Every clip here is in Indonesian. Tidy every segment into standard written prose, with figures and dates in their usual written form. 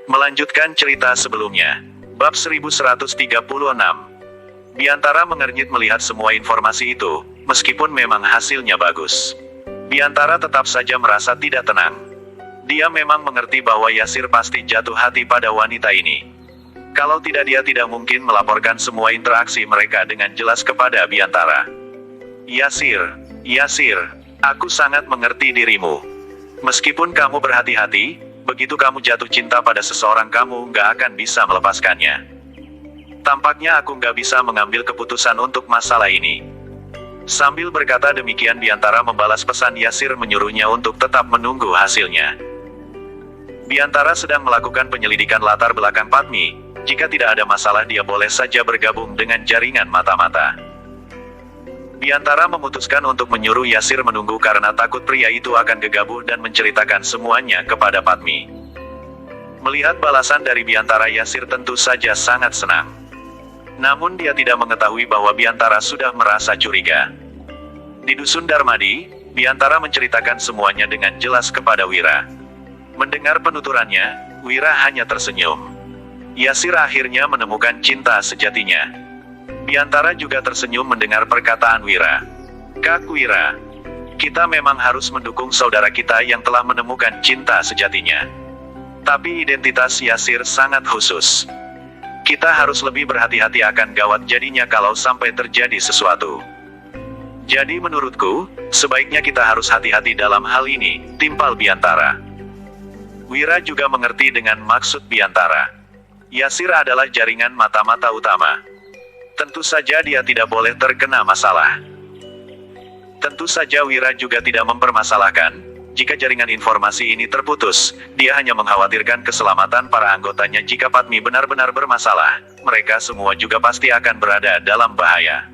Melanjutkan cerita sebelumnya. Bab 1136. Biantara mengernyit melihat semua informasi itu, meskipun memang hasilnya bagus. Biantara tetap saja merasa tidak tenang. Dia memang mengerti bahwa Yasir pasti jatuh hati pada wanita ini. Kalau tidak, dia tidak mungkin melaporkan semua interaksi mereka dengan jelas kepada Biantara. Yasir, aku sangat mengerti dirimu. Meskipun kamu berhati-hati, begitu kamu jatuh cinta pada seseorang, kamu nggak akan bisa melepaskannya. Tampaknya aku nggak bisa mengambil keputusan untuk masalah ini. Sambil berkata demikian, Biantara membalas pesan Yasir menyuruhnya untuk tetap menunggu hasilnya. Biantara sedang melakukan penyelidikan latar belakang Padmi. Jika tidak ada masalah, dia boleh saja bergabung dengan jaringan mata-mata. Biantara memutuskan untuk menyuruh Yasir menunggu karena takut pria itu akan gegabah dan menceritakan semuanya kepada Padmi. Melihat balasan dari Biantara, Yasir tentu saja sangat senang. Namun dia tidak mengetahui bahwa Biantara sudah merasa curiga. Di dusun Darmadi, Biantara menceritakan semuanya dengan jelas kepada Wira. Mendengar penuturannya, Wira hanya tersenyum. Yasir akhirnya menemukan cinta sejatinya. Biantara juga tersenyum mendengar perkataan Wira. Kak Wira, kita memang harus mendukung saudara kita yang telah menemukan cinta sejatinya. Tapi identitas Yasir sangat khusus. Kita harus lebih berhati-hati, akan gawat jadinya kalau sampai terjadi sesuatu. Jadi menurutku, sebaiknya kita harus hati-hati dalam hal ini, timpal Biantara. Wira juga mengerti dengan maksud Biantara. Yasir adalah jaringan mata-mata utama. Tentu saja dia tidak boleh terkena masalah. Tentu saja Wira juga tidak mempermasalahkan, jika jaringan informasi ini terputus. Dia hanya mengkhawatirkan keselamatan para anggotanya. Jika Padmi benar-benar bermasalah, mereka semua juga pasti akan berada dalam bahaya.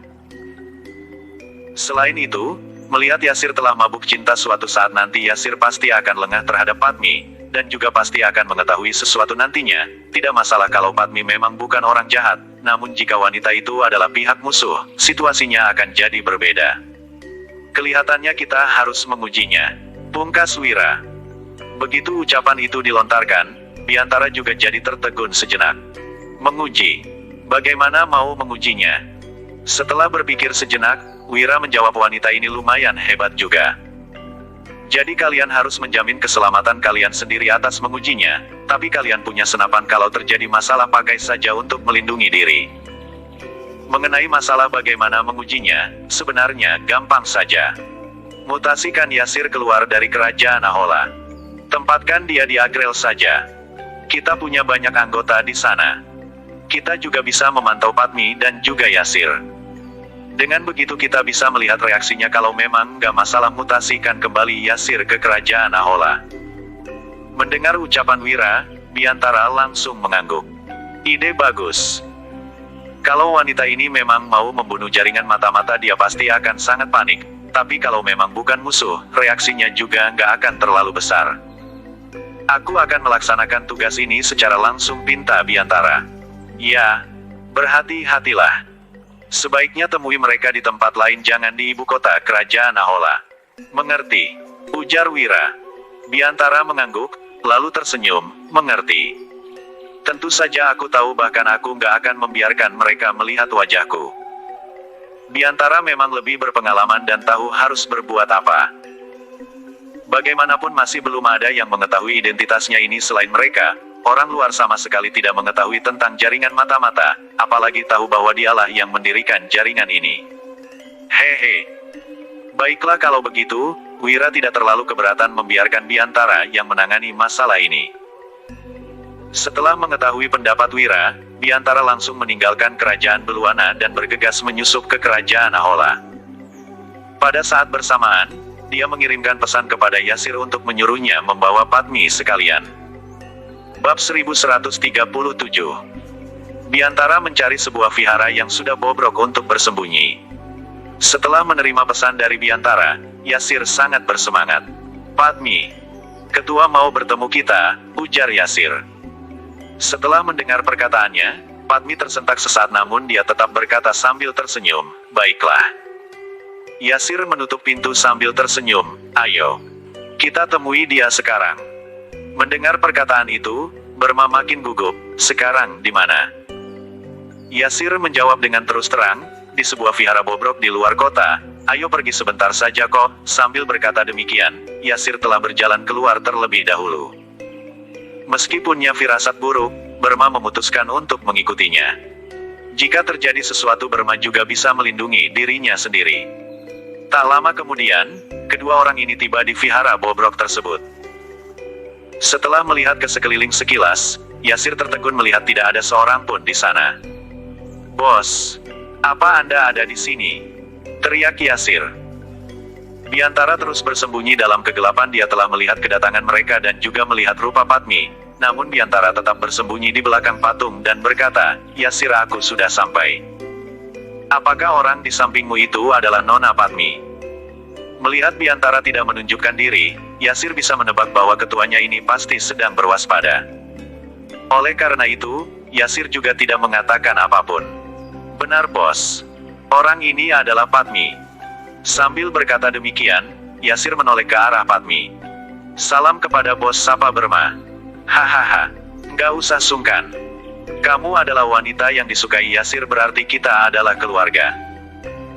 Selain itu, melihat Yasir telah mabuk cinta, suatu saat nanti Yasir pasti akan lengah terhadap Padmi, dan juga pasti akan mengetahui sesuatu nantinya. Tidak masalah kalau Padmi memang bukan orang jahat, namun jika wanita itu adalah pihak musuh, situasinya akan jadi berbeda. Kelihatannya kita harus mengujinya, pungkas Wira. Begitu ucapan itu dilontarkan, Biantara juga jadi tertegun sejenak. Menguji? Bagaimana mau mengujinya? Setelah berpikir sejenak, Wira menjawab, wanita ini lumayan hebat juga. Jadi kalian harus menjamin keselamatan kalian sendiri atas mengujinya, tapi kalian punya senapan kalau terjadi masalah, pakai saja untuk melindungi diri. Mengenai masalah bagaimana mengujinya, sebenarnya gampang saja. Mutasikan Yasir keluar dari kerajaan Ahola. Tempatkan dia di Agrel saja. Kita punya banyak anggota di sana. Kita juga bisa memantau Padmi dan juga Yasir. Dengan begitu kita bisa melihat reaksinya. Kalau memang nggak masalah, mutasikan kembali Yasir ke kerajaan Ahola. Mendengar ucapan Wira, Biantara langsung mengangguk. Ide bagus. Kalau wanita ini memang mau membunuh jaringan mata-mata, dia pasti akan sangat panik. Tapi kalau memang bukan musuh, reaksinya juga nggak akan terlalu besar. Aku akan melaksanakan tugas ini secara langsung, pinta Biantara. Ya, berhati-hatilah. Sebaiknya temui mereka di tempat lain, jangan di ibu kota kerajaan Ahola. Mengerti? Ujar Wira. Biantara mengangguk, lalu tersenyum, mengerti. Tentu saja aku tahu, bahkan aku nggak akan membiarkan mereka melihat wajahku. Biantara memang lebih berpengalaman dan tahu harus berbuat apa. Bagaimanapun masih belum ada yang mengetahui identitasnya ini selain mereka. Orang luar sama sekali tidak mengetahui tentang jaringan mata-mata, apalagi tahu bahwa dialah yang mendirikan jaringan ini. Hehe. Baiklah kalau begitu, Wira tidak terlalu keberatan membiarkan Biantara yang menangani masalah ini. Setelah mengetahui pendapat Wira, Biantara langsung meninggalkan kerajaan Beluana dan bergegas menyusup ke kerajaan Ahola. Pada saat bersamaan, dia mengirimkan pesan kepada Yasir untuk menyuruhnya membawa Padmi sekalian. Bab 1137. Biantara mencari sebuah vihara yang sudah bobrok untuk bersembunyi. Setelah menerima pesan dari Biantara, Yasir sangat bersemangat. Padmi, ketua mau bertemu kita, ujar Yasir. Setelah mendengar perkataannya, Padmi tersentak sesaat, namun dia tetap berkata sambil tersenyum, baiklah. Yasir menutup pintu sambil tersenyum, ayo. Kita temui dia sekarang. Mendengar perkataan itu, Burma makin gugup. Sekarang di mana? Yasir menjawab dengan terus terang, di sebuah vihara bobrok di luar kota. Ayo pergi sebentar saja kok. Sambil berkata demikian, Yasir telah berjalan keluar terlebih dahulu. Meskipun punya firasat buruk, Burma memutuskan untuk mengikutinya. Jika terjadi sesuatu, Burma juga bisa melindungi dirinya sendiri. Tak lama kemudian, kedua orang ini tiba di vihara bobrok tersebut. Setelah melihat ke sekeliling sekilas, Yasir tertegun melihat tidak ada seorang pun di sana. "Bos, apa Anda ada di sini?" teriak Yasir. Biantara terus bersembunyi dalam kegelapan. Dia telah melihat kedatangan mereka dan juga melihat rupa Padmi. Namun Biantara tetap bersembunyi di belakang patung dan berkata, "Yasir, aku sudah sampai." "Apakah orang di sampingmu itu adalah Nona Padmi?" Melihat Biantara tidak menunjukkan diri, Yasir bisa menebak bahwa ketuanya ini pasti sedang berwaspada. Oleh karena itu, Yasir juga tidak mengatakan apapun. "Benar bos. Orang ini adalah Padmi." Sambil berkata demikian, Yasir menoleh ke arah Padmi. "Salam kepada bos," sapa Burma. "Hahaha. Nggak usah sungkan. Kamu adalah wanita yang disukai Yasir, berarti kita adalah keluarga."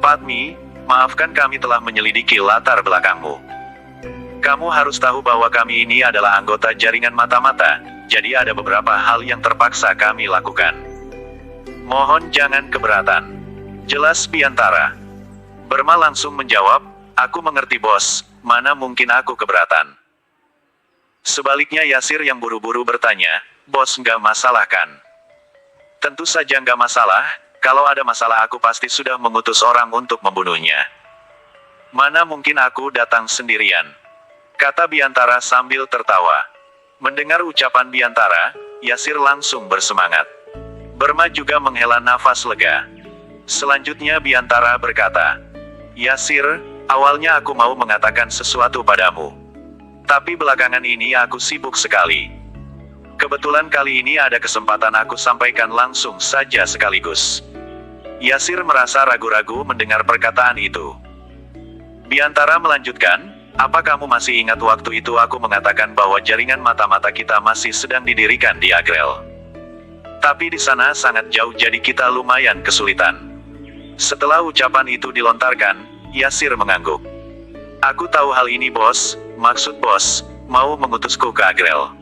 "Padmi, maafkan kami telah menyelidiki latar belakangmu. Kamu harus tahu bahwa kami ini adalah anggota jaringan mata-mata, jadi ada beberapa hal yang terpaksa kami lakukan. Mohon jangan keberatan." "Jelas Biantara." Burma langsung menjawab, "Aku mengerti bos, mana mungkin aku keberatan." Sebaliknya Yasir yang buru-buru bertanya, "Bos, nggak masalah kan?" "Tentu saja nggak masalah. Kalau ada masalah aku pasti sudah mengutus orang untuk membunuhnya. Mana mungkin aku datang sendirian," kata Biantara sambil tertawa. Mendengar ucapan Biantara, Yasir langsung bersemangat. Burma juga menghela nafas lega. Selanjutnya Biantara berkata, "Yasir, awalnya aku mau mengatakan sesuatu padamu. Tapi belakangan ini aku sibuk sekali. Kebetulan kali ini ada kesempatan, aku sampaikan langsung saja sekaligus." Yasir merasa ragu-ragu mendengar perkataan itu. Biantara melanjutkan, "Apa kamu masih ingat waktu itu aku mengatakan bahwa jaringan mata-mata kita masih sedang didirikan di Agrel? Tapi di sana sangat jauh, jadi kita lumayan kesulitan." Setelah ucapan itu dilontarkan, Yasir mengangguk. "Aku tahu hal ini bos. Maksud bos, mau mengutusku ke Agrel?"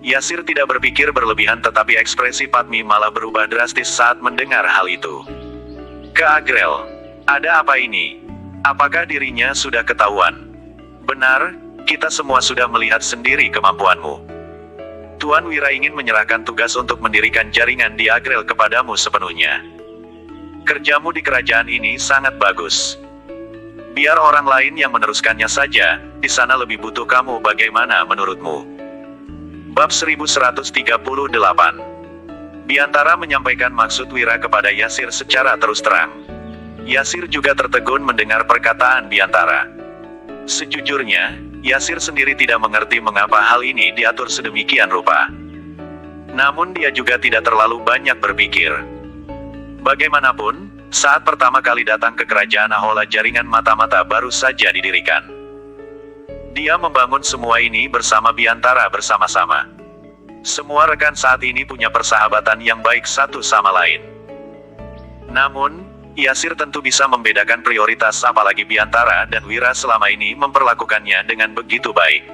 Yasir tidak berpikir berlebihan, tetapi ekspresi Padmi malah berubah drastis saat mendengar hal itu. "Ke Agrel? Ada apa ini? Apakah dirinya sudah ketahuan?" "Benar, kita semua sudah melihat sendiri kemampuanmu. Tuan Wira ingin menyerahkan tugas untuk mendirikan jaringan di Agrel kepadamu sepenuhnya. Kerjamu di kerajaan ini sangat bagus. Biar orang lain yang meneruskannya saja, di sana lebih butuh kamu, bagaimana menurutmu?" Bab 1138. Biantara menyampaikan maksud Wira kepada Yasir secara terus terang. Yasir juga tertegun mendengar perkataan Biantara. Sejujurnya, Yasir sendiri tidak mengerti mengapa hal ini diatur sedemikian rupa. Namun dia juga tidak terlalu banyak berpikir. Bagaimanapun, saat pertama kali datang ke kerajaan Ahola, jaringan mata-mata baru saja didirikan. Dia membangun semua ini bersama Biantara bersama-sama. Semua rekan saat ini punya persahabatan yang baik satu sama lain. Namun, Yasir tentu bisa membedakan prioritas, apalagi Biantara dan Wira selama ini memperlakukannya dengan begitu baik.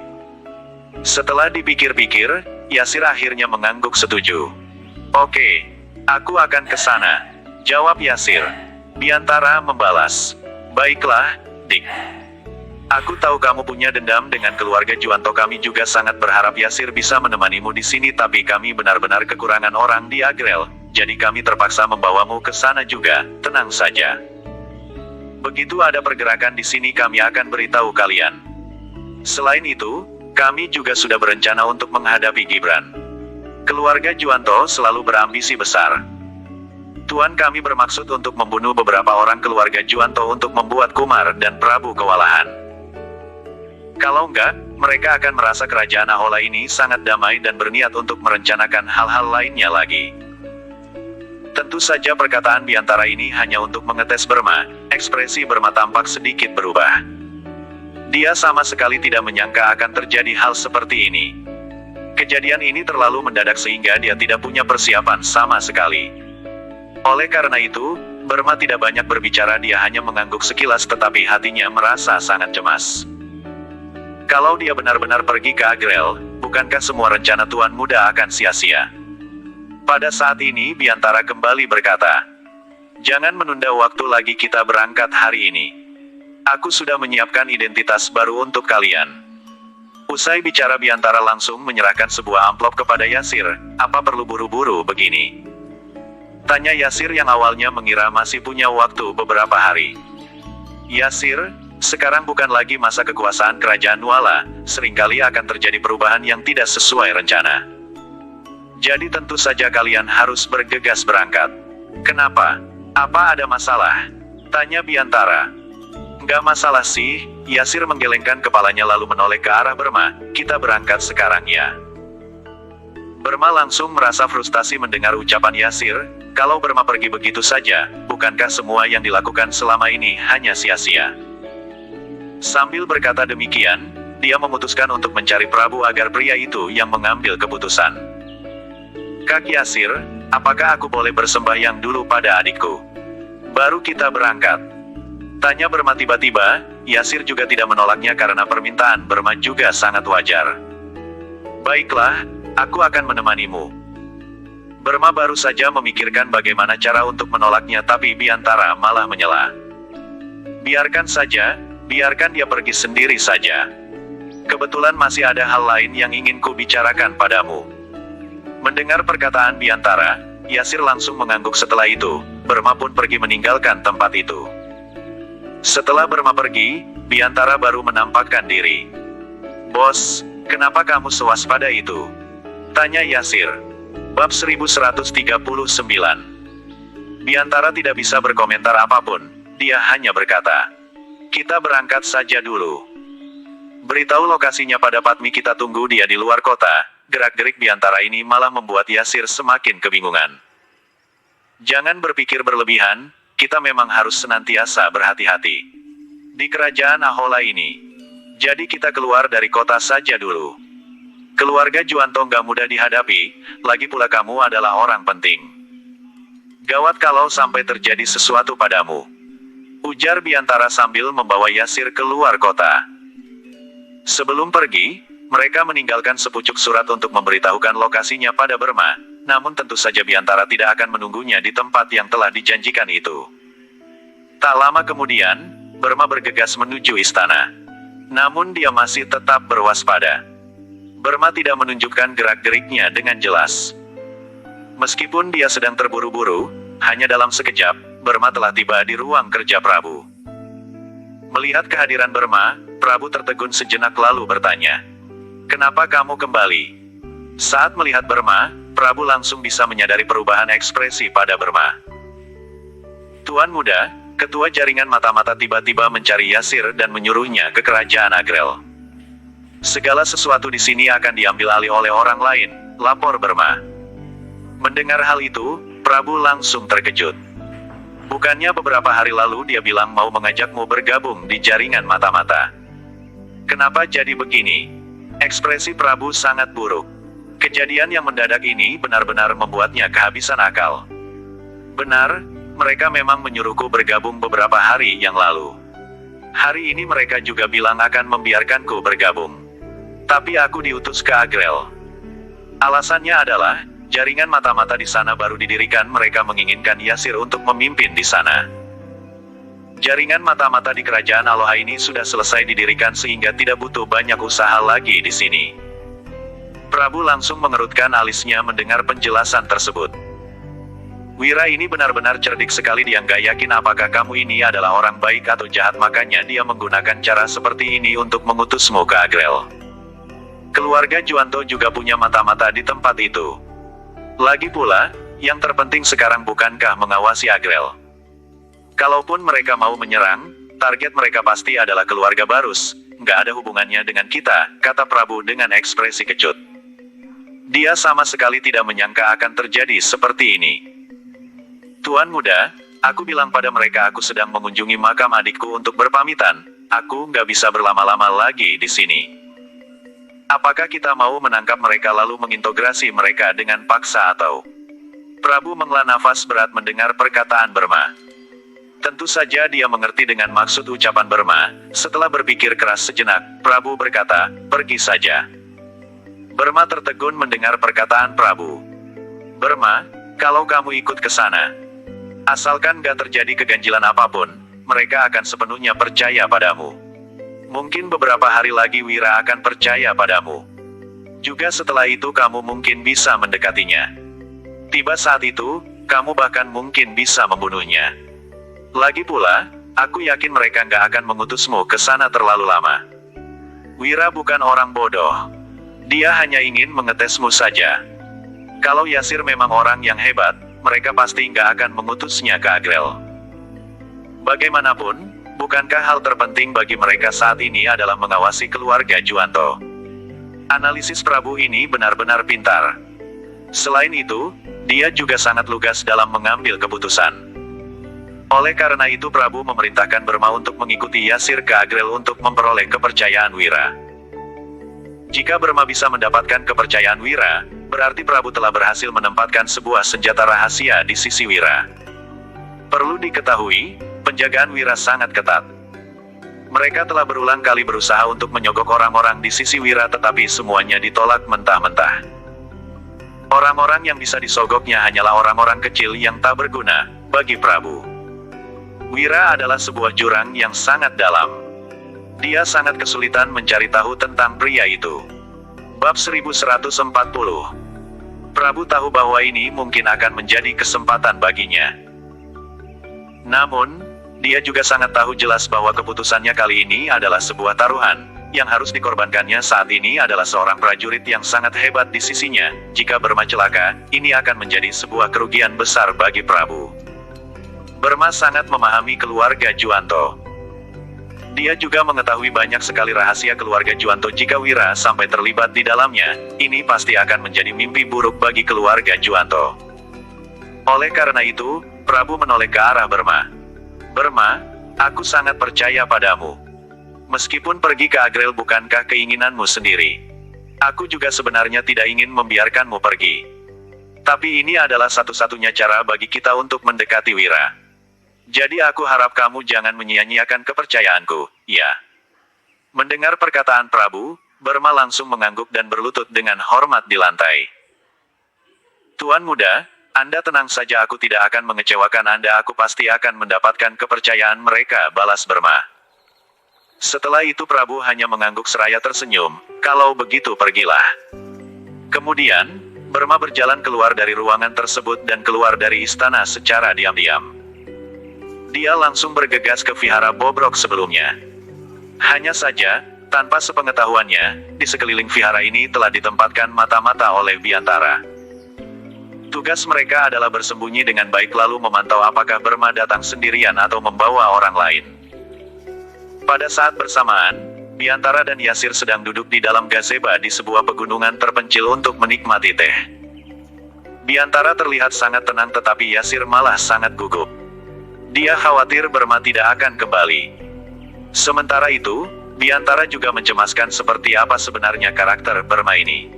Setelah dipikir-pikir, Yasir akhirnya mengangguk setuju. "Oke, aku akan ke sana," jawab Yasir. Biantara membalas, "Baiklah, Dik. Aku tahu kamu punya dendam dengan keluarga Juwanto. Kami juga sangat berharap Yasir bisa menemanimu di sini, tapi kami benar-benar kekurangan orang di Agrel, jadi kami terpaksa membawamu ke sana juga. Tenang saja. Begitu ada pergerakan di sini kami akan beritahu kalian. Selain itu, kami juga sudah berencana untuk menghadapi Gibran. Keluarga Juwanto selalu berambisi besar. Tuan kami bermaksud untuk membunuh beberapa orang keluarga Juwanto untuk membuat Kumar dan Prabu kewalahan. Kalau enggak, mereka akan merasa kerajaan Ahola ini sangat damai dan berniat untuk merencanakan hal-hal lainnya lagi." Tentu saja perkataan Biantara ini hanya untuk mengetes Burma. Ekspresi Burma tampak sedikit berubah. Dia sama sekali tidak menyangka akan terjadi hal seperti ini. Kejadian ini terlalu mendadak sehingga dia tidak punya persiapan sama sekali. Oleh karena itu, Burma tidak banyak berbicara, dia hanya mengangguk sekilas tetapi hatinya merasa sangat cemas. Kalau dia benar-benar pergi ke Agrel, bukankah semua rencana Tuan Muda akan sia-sia? Pada saat ini Biantara kembali berkata, "Jangan menunda waktu lagi, kita berangkat hari ini. Aku sudah menyiapkan identitas baru untuk kalian." Usai bicara Biantara langsung menyerahkan sebuah amplop kepada Yasir. "Apa perlu buru-buru begini?" tanya Yasir yang awalnya mengira masih punya waktu beberapa hari. "Yasir, sekarang bukan lagi masa kekuasaan kerajaan Nuala, seringkali akan terjadi perubahan yang tidak sesuai rencana. Jadi tentu saja kalian harus bergegas berangkat." "Kenapa? Apa ada masalah?" tanya Biantara. "Nggak masalah sih," Yasir menggelengkan kepalanya lalu menoleh ke arah Burma. "Kita berangkat sekarang ya." Burma langsung merasa frustasi mendengar ucapan Yasir. Kalau Burma pergi begitu saja, bukankah semua yang dilakukan selama ini hanya sia-sia? Sambil berkata demikian, dia memutuskan untuk mencari Prabu agar pria itu yang mengambil keputusan. "Kak Yasir, apakah aku boleh bersembahyang dulu pada adikku? Baru kita berangkat?" tanya Burma tiba-tiba. Yasir juga tidak menolaknya karena permintaan Burma juga sangat wajar. "Baiklah, aku akan menemanimu." Burma baru saja memikirkan bagaimana cara untuk menolaknya tapi Biantara malah menyela. "Biarkan saja, biarkan dia pergi sendiri saja. Kebetulan masih ada hal lain yang ingin ku bicarakan padamu." Mendengar perkataan Biantara, Yasir langsung mengangguk. Setelah itu, Burma pun pergi meninggalkan tempat itu. Setelah Burma pergi, Biantara baru menampakkan diri. "Bos, kenapa kamu sewaspada itu?" tanya Yasir. Bab 1139. Biantara tidak bisa berkomentar apapun, dia hanya berkata, "Kita berangkat saja dulu. Beritahu lokasinya pada Patmi, kita tunggu dia di luar kota." Gerak-gerik Biantara ini malah membuat Yasir semakin kebingungan. "Jangan berpikir berlebihan, kita memang harus senantiasa berhati-hati di kerajaan Ahola ini. Jadi kita keluar dari kota saja dulu. Keluarga Juanto nggak mudah dihadapi, lagi pula kamu adalah orang penting. Gawat kalau sampai terjadi sesuatu padamu," ujar Biantara sambil membawa Yasir keluar kota. Sebelum pergi, mereka meninggalkan sepucuk surat untuk memberitahukan lokasinya pada Burma, namun tentu saja Biantara tidak akan menunggunya di tempat yang telah dijanjikan itu. Tak lama kemudian, Burma bergegas menuju istana. Namun dia masih tetap berwaspada. Burma tidak menunjukkan gerak-geriknya dengan jelas. Meskipun dia sedang terburu-buru, hanya dalam sekejap, Burma telah tiba di ruang kerja Prabu. Melihat kehadiran Burma, Prabu tertegun sejenak lalu bertanya, "Kenapa kamu kembali?" Saat melihat Burma, Prabu langsung bisa menyadari perubahan ekspresi pada Burma. "Tuan Muda, ketua jaringan mata-mata tiba-tiba mencari Yasir dan menyuruhnya ke kerajaan Agrel. Segala sesuatu di sini akan diambil alih oleh orang lain," lapor Burma. Mendengar hal itu, Prabu langsung terkejut. "Bukannya beberapa hari lalu dia bilang mau mengajakmu bergabung di jaringan mata-mata? Kenapa jadi begini?" Ekspresi Prabu sangat buruk. Kejadian yang mendadak ini benar-benar membuatnya kehabisan akal. "Benar, mereka memang menyuruhku bergabung beberapa hari yang lalu. Hari ini mereka juga bilang akan membiarkanku bergabung. Tapi aku diutus ke Agrel. Alasannya adalah, jaringan mata-mata di sana baru didirikan, mereka menginginkan Yasir untuk memimpin di sana. Jaringan mata-mata di kerajaan Aloha ini sudah selesai didirikan sehingga tidak butuh banyak usaha lagi di sini." Prabu langsung mengerutkan alisnya mendengar penjelasan tersebut. "Wira ini benar-benar cerdik sekali, dia nggak yakin apakah kamu ini adalah orang baik atau jahat, makanya dia menggunakan cara seperti ini untuk mengutusmu ke Agrel. Keluarga Juanto juga punya mata-mata di tempat itu. Lagi pula, yang terpenting sekarang bukankah mengawasi Agrel? Kalaupun mereka mau menyerang, target mereka pasti adalah keluarga Barus, nggak ada hubungannya dengan kita," kata Prabu dengan ekspresi kecut. Dia sama sekali tidak menyangka akan terjadi seperti ini. "Tuan Muda, aku bilang pada mereka aku sedang mengunjungi makam adikku untuk berpamitan, aku nggak bisa berlama-lama lagi di sini. Apakah kita mau menangkap mereka lalu mengintegrasi mereka dengan paksa atau... Prabu menghela nafas berat mendengar perkataan Burma. Tentu saja dia mengerti dengan maksud ucapan Burma. Setelah berpikir keras sejenak, Prabu berkata, pergi saja. Burma tertegun mendengar perkataan Prabu. Burma, kalau kamu ikut ke sana, asalkan gak terjadi keganjilan apapun, mereka akan sepenuhnya percaya padamu. Mungkin beberapa hari lagi Wira akan percaya padamu. Juga setelah itu kamu mungkin bisa mendekatinya. Tiba saat itu, kamu bahkan mungkin bisa membunuhnya. Lagi pula, aku yakin mereka nggak akan mengutusmu ke sana terlalu lama. Wira bukan orang bodoh. Dia hanya ingin mengetesmu saja. Kalau Yasir memang orang yang hebat, mereka pasti nggak akan mengutusnya ke Agrel. Bagaimanapun, bukankah hal terpenting bagi mereka saat ini adalah mengawasi keluarga Juwanto? Analisis Prabu ini benar-benar pintar. Selain itu, dia juga sangat lugas dalam mengambil keputusan. Oleh karena itu Prabu memerintahkan Burma untuk mengikuti Yasir ke Agrel untuk memperoleh kepercayaan Wira. Jika Burma bisa mendapatkan kepercayaan Wira, berarti Prabu telah berhasil menempatkan sebuah senjata rahasia di sisi Wira. Perlu diketahui, penjagaan Wira sangat ketat. Mereka telah berulang kali berusaha untuk menyogok orang-orang di sisi Wira tetapi semuanya ditolak mentah-mentah. Orang-orang yang bisa disogoknya hanyalah orang-orang kecil yang tak berguna bagi Prabu. Wira adalah sebuah jurang yang sangat dalam. Dia sangat kesulitan mencari tahu tentang pria itu. Bab 1140. Prabu tahu bahwa ini mungkin akan menjadi kesempatan baginya. Namun, dia juga sangat tahu jelas bahwa keputusannya kali ini adalah sebuah taruhan. Yang harus dikorbankannya saat ini adalah seorang prajurit yang sangat hebat di sisinya. Jika Burma celaka, ini akan menjadi sebuah kerugian besar bagi Prabu. Burma sangat memahami keluarga Juwanto. Dia juga mengetahui banyak sekali rahasia keluarga Juwanto. Jika Wira sampai terlibat di dalamnya, ini pasti akan menjadi mimpi buruk bagi keluarga Juwanto. Oleh karena itu, Prabu menoleh ke arah Burma. Burma, aku sangat percaya padamu. Meskipun pergi ke Agrel bukankah keinginanmu sendiri? Aku juga sebenarnya tidak ingin membiarkanmu pergi. Tapi ini adalah satu-satunya cara bagi kita untuk mendekati Wira. Jadi aku harap kamu jangan menyia-nyiakan kepercayaanku, ya. Mendengar perkataan Prabu, Burma langsung mengangguk dan berlutut dengan hormat di lantai. Tuan muda, Anda tenang saja, aku tidak akan mengecewakan Anda, aku pasti akan mendapatkan kepercayaan mereka, balas Burma. Setelah itu Prabu hanya mengangguk seraya tersenyum, kalau begitu pergilah. Kemudian, Burma berjalan keluar dari ruangan tersebut dan keluar dari istana secara diam-diam. Dia langsung bergegas ke vihara bobrok sebelumnya. Hanya saja, tanpa sepengetahuannya, di sekeliling vihara ini telah ditempatkan mata-mata oleh Biantara. Tugas mereka adalah bersembunyi dengan baik lalu memantau apakah Burma datang sendirian atau membawa orang lain. Pada saat bersamaan, Biantara dan Yasir sedang duduk di dalam gazebo di sebuah pegunungan terpencil untuk menikmati teh. Biantara terlihat sangat tenang tetapi Yasir malah sangat gugup. Dia khawatir Burma tidak akan kembali. Sementara itu, Biantara juga mencemaskan seperti apa sebenarnya karakter Burma ini.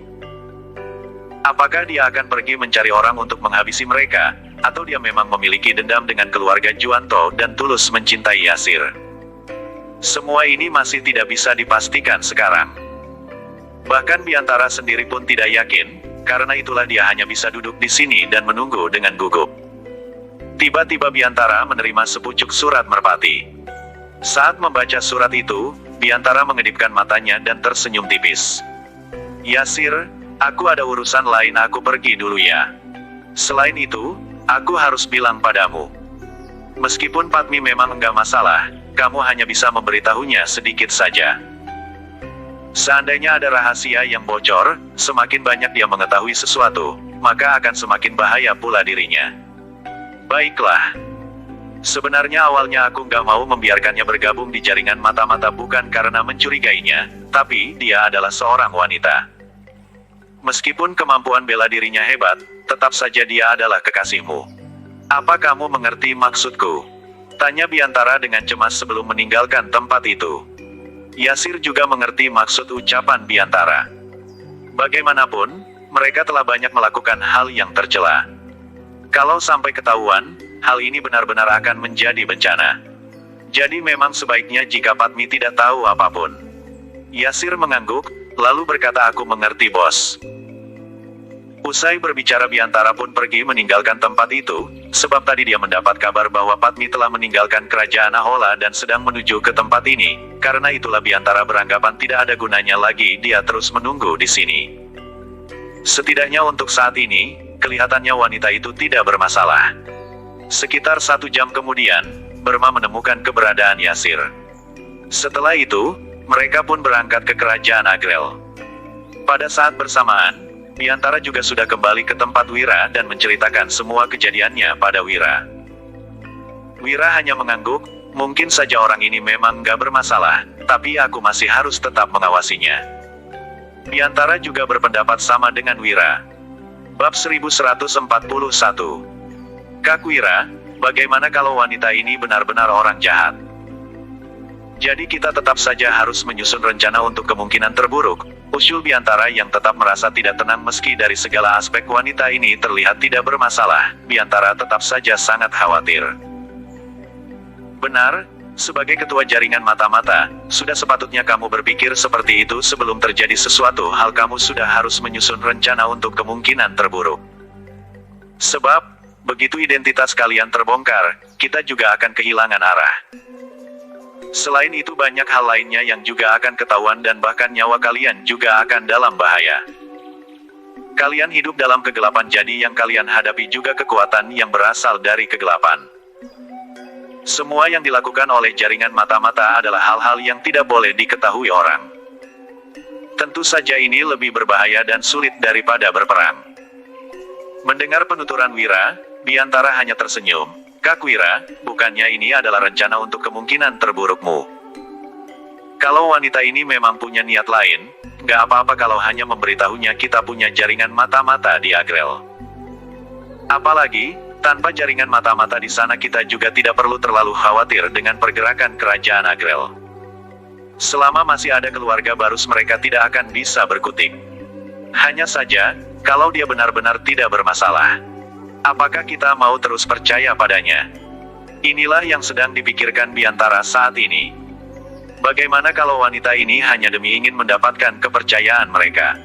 Apakah dia akan pergi mencari orang untuk menghabisi mereka, atau dia memang memiliki dendam dengan keluarga Juwanto dan tulus mencintai Yasir? Semua ini masih tidak bisa dipastikan sekarang. Bahkan Biantara sendiri pun tidak yakin, karena itulah dia hanya bisa duduk di sini dan menunggu dengan gugup. Tiba-tiba Biantara menerima sepucuk surat merpati. Saat membaca surat itu, Biantara mengedipkan matanya dan tersenyum tipis. Yasir, aku ada urusan lain, aku pergi dulu ya. Selain itu, aku harus bilang padamu. Meskipun Padmi memang enggak masalah, kamu hanya bisa memberitahunya sedikit saja. Seandainya ada rahasia yang bocor, semakin banyak dia mengetahui sesuatu, maka akan semakin bahaya pula dirinya. Baiklah. Sebenarnya awalnya aku nggak mau membiarkannya bergabung di jaringan mata-mata bukan karena mencurigainya, tapi dia adalah seorang wanita. Meskipun kemampuan bela dirinya hebat, tetap saja dia adalah kekasihmu. Apa kamu mengerti maksudku? Tanya Biantara dengan cemas sebelum meninggalkan tempat itu. Yasir juga mengerti maksud ucapan Biantara. Bagaimanapun, mereka telah banyak melakukan hal yang tercela. Kalau sampai ketahuan, hal ini benar-benar akan menjadi bencana. Jadi memang sebaiknya jika Padmi tidak tahu apapun. Yasir mengangguk, lalu berkata, aku mengerti bos. Usai berbicara Biantara pun pergi meninggalkan tempat itu, sebab tadi dia mendapat kabar bahwa Padmi telah meninggalkan kerajaan Ahola dan sedang menuju ke tempat ini. Karena itulah Biantara beranggapan tidak ada gunanya lagi dia terus menunggu di sini. Setidaknya untuk saat ini, kelihatannya wanita itu tidak bermasalah. Sekitar 1 jam kemudian, Burma menemukan keberadaan Yasir. Setelah itu, mereka pun berangkat ke kerajaan Agrel. Pada saat bersamaan, Biantara juga sudah kembali ke tempat Wira dan menceritakan semua kejadiannya pada Wira. Wira hanya mengangguk, mungkin saja orang ini memang gak bermasalah, tapi aku masih harus tetap mengawasinya. Biantara juga berpendapat sama dengan Wira. Bab 1141. Kak Wira, bagaimana kalau wanita ini benar-benar orang jahat? Jadi kita tetap saja harus menyusun rencana untuk kemungkinan terburuk, usul Biantara yang tetap merasa tidak tenang meski dari segala aspek wanita ini terlihat tidak bermasalah. Biantara tetap saja sangat khawatir. Benar, sebagai ketua jaringan mata-mata, sudah sepatutnya kamu berpikir seperti itu sebelum terjadi sesuatu hal. Kamu sudah harus menyusun rencana untuk kemungkinan terburuk. Sebab, begitu identitas kalian terbongkar, kita juga akan kehilangan arah. Selain itu banyak hal lainnya yang juga akan ketahuan dan bahkan nyawa kalian juga akan dalam bahaya. Kalian hidup dalam kegelapan, jadi yang kalian hadapi juga kekuatan yang berasal dari kegelapan. Semua yang dilakukan oleh jaringan mata-mata adalah hal-hal yang tidak boleh diketahui orang. Tentu saja ini lebih berbahaya dan sulit daripada berperang. Mendengar penuturan Wira, Biantara hanya tersenyum. Kak Wira, bukannya ini adalah rencana untuk kemungkinan terburukmu? Kalau wanita ini memang punya niat lain, nggak apa-apa kalau hanya memberitahunya kita punya jaringan mata-mata di Agrel. Apalagi, tanpa jaringan mata-mata di sana kita juga tidak perlu terlalu khawatir dengan pergerakan kerajaan Agrel. Selama masih ada keluarga Barus mereka tidak akan bisa berkutik. Hanya saja, kalau dia benar-benar tidak bermasalah, apakah kita mau terus percaya padanya? Inilah yang sedang dipikirkan Biantara saat ini. Bagaimana kalau wanita ini hanya demi ingin mendapatkan kepercayaan mereka?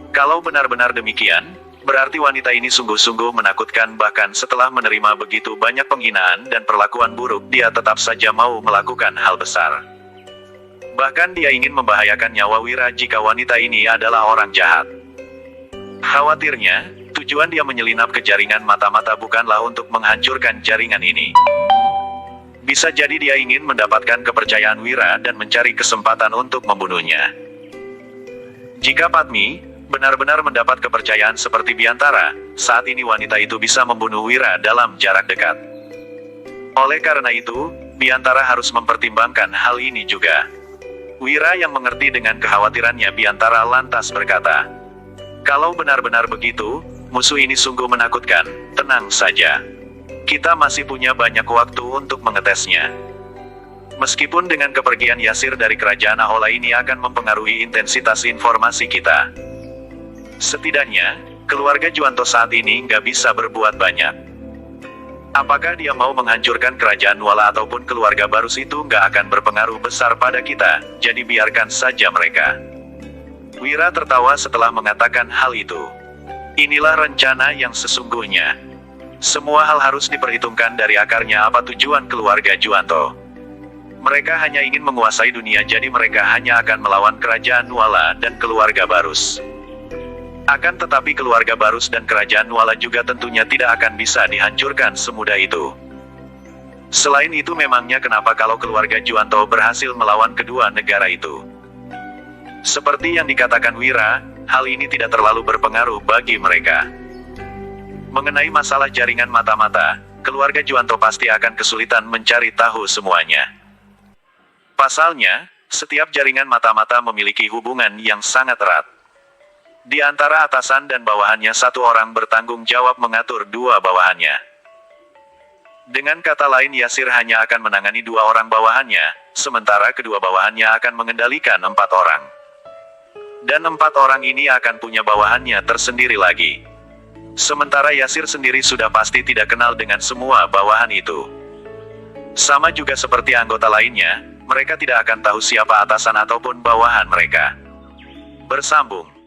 Kalau benar-benar demikian, berarti wanita ini sungguh-sungguh menakutkan. Bahkan setelah menerima begitu banyak penghinaan dan perlakuan buruk, dia tetap saja mau melakukan hal besar. Bahkan dia ingin membahayakan nyawa Wira jika wanita ini adalah orang jahat. Khawatirnya, tujuan dia menyelinap ke jaringan mata-mata bukanlah untuk menghancurkan jaringan ini. Bisa jadi dia ingin mendapatkan kepercayaan Wira dan mencari kesempatan untuk membunuhnya. Jika Padmi benar-benar mendapat kepercayaan seperti Biantara, saat ini wanita itu bisa membunuh Wira dalam jarak dekat. Oleh karena itu, Biantara harus mempertimbangkan hal ini juga. Wira yang mengerti dengan kekhawatirannya Biantara lantas berkata, kalau benar-benar begitu, musuh ini sungguh menakutkan. Tenang saja. Kita masih punya banyak waktu untuk mengetesnya. Meskipun dengan kepergian Yasir dari kerajaan Ahola ini akan mempengaruhi intensitas informasi kita. Setidaknya, keluarga Juanto saat ini nggak bisa berbuat banyak. Apakah dia mau menghancurkan kerajaan Nuala ataupun keluarga Barus itu nggak akan berpengaruh besar pada kita, jadi biarkan saja mereka. Wira tertawa setelah mengatakan hal itu. Inilah rencana yang sesungguhnya. Semua hal harus diperhitungkan dari akarnya. Apa tujuan keluarga Juanto? Mereka hanya ingin menguasai dunia, jadi mereka hanya akan melawan kerajaan Nuala dan keluarga Barus. Akan tetapi keluarga Barus dan kerajaan Nuala juga tentunya tidak akan bisa dihancurkan semudah itu. Selain itu memangnya kenapa kalau keluarga Juanto berhasil melawan kedua negara itu? Seperti yang dikatakan Wira, hal ini tidak terlalu berpengaruh bagi mereka. Mengenai masalah jaringan mata-mata, keluarga Juanto pasti akan kesulitan mencari tahu semuanya. Pasalnya, setiap jaringan mata-mata memiliki hubungan yang sangat erat. Di antara atasan dan bawahannya satu orang bertanggung jawab mengatur dua bawahannya. Dengan kata lain Yasir hanya akan menangani dua orang bawahannya, sementara kedua bawahannya akan mengendalikan 4 orang. Dan 4 orang ini akan punya bawahannya tersendiri lagi. Sementara Yasir sendiri sudah pasti tidak kenal dengan semua bawahan itu. Sama juga seperti anggota lainnya, mereka tidak akan tahu siapa atasan ataupun bawahan mereka. Bersambung.